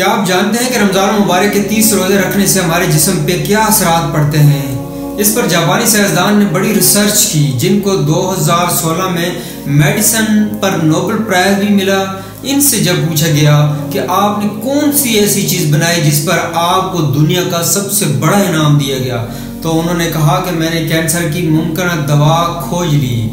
کیا آپ جانتے ہیں کہ رمضان مبارک کے 30 روزے رکھنے سے ہمارے جسم پہ کیا اثرات پڑتے ہیں؟ اس پر جاپانی سائنسدان نے بڑی ریسرچ کی، جن کو 2016 میں میڈیسن پر نوبل پرائز بھی ملا۔ ان سے جب پوچھا گیا کہ آپ نے کون سی ایسی چیز بنائی جس پر آپ کو دنیا کا سب سے بڑا انعام دیا گیا، تو انہوں نے کہا کہ میں نے کینسر کی ممکنہ دوا کھوج لی۔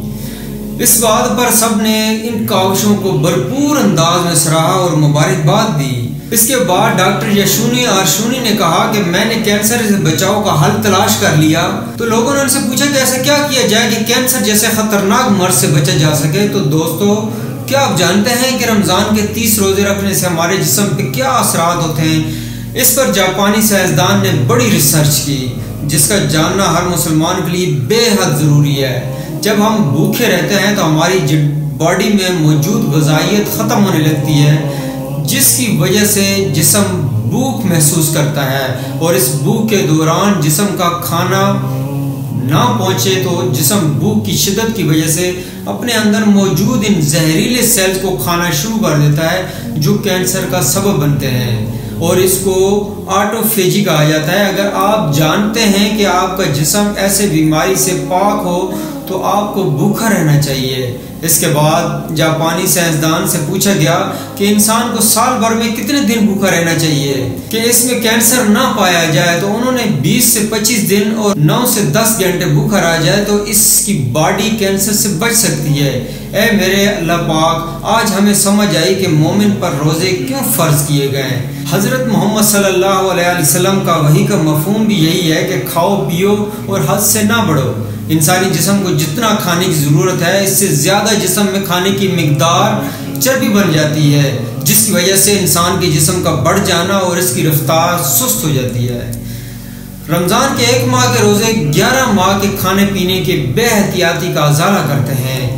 اس بات پر سب نے ان کاوشوں کو بھرپور انداز میں سراہا اور مبارکباد دی۔ اس کے بعد ڈاکٹر یاشونی آرشونی نے کہا کہ میں نے کینسر سے بچاؤ کا حل تلاش کر لیا۔ تو لوگوں نے ان سے پوچھا کہ ایسا کیا کیا جائے کہ کینسر جیسے خطرناک مرض سے بچا جا سکے۔ تو دوستو، کیا آپ جانتے ہیں کہ رمضان کے 30 روزے رکھنے سے ہمارے جسم پہ کیا اثرات ہوتے ہیں؟ اس پر جاپانی سائنسدان نے بڑی ریسرچ کی، جس کا جاننا ہر مسلمان کے لیے بے حد ضروری ہے۔ جب ہم بھوکے رہتے ہیں تو ہماری باڈی میں موجود غذائیت ختم ہونے لگتی ہے، جس کی وجہ سے جسم بھوک محسوس کرتا ہے، اور اس بھوک کے دوران جسم کا کھانا نہ پہنچے تو جسم بھوک کی شدت کی وجہ سے اپنے اندر موجود ان زہریلے سیلز کو کھانا شروع کر دیتا ہے، جو کینسر کا سبب بنتے ہیں، اور اس کو آٹوفیجی کہا جاتا ہے۔ اگر آپ جانتے ہیں کہ آپ کا جسم ایسے بیماری سے پاک ہو تو آپ کو بھوکا رہنا چاہیے۔ اس کے بعد جاپانی سائنسدان سے پوچھا گیا کہ انسان کو سال بھر میں کتنے دن بھوکا رہنا چاہیے کہ اس میں کینسر نہ پایا جائے، تو انہوں نے 20 سے 25 دن اور 9 سے 10 گھنٹے بھوکا رہا جائے تو اس کی باڈی کینسر سے بچ سکتی ہے۔ اے میرے اللہ پاک، آج ہمیں سمجھ آئی کہ مومن پر روزے کیوں فرض کیے گئے۔ حضرت محمد صلی اللہ علیہ وسلم کا وحی کا مفہوم بھی یہی ہے کہ کھاؤ پیو اور حد سے نہ بڑھو۔ انسانی جسم کو جتنا کھانے کی ضرورت ہے، اس سے زیادہ جسم میں کھانے کی مقدار چربی بن جاتی ہے، جس کی وجہ سے انسان کے جسم کا بڑھ جانا اور اس کی رفتار سست ہو جاتی ہے۔ رمضان کے 1 ماہ کے روزے 11 ماہ کے کھانے پینے کے بے احتیاطی کا ازالہ کرتے ہیں۔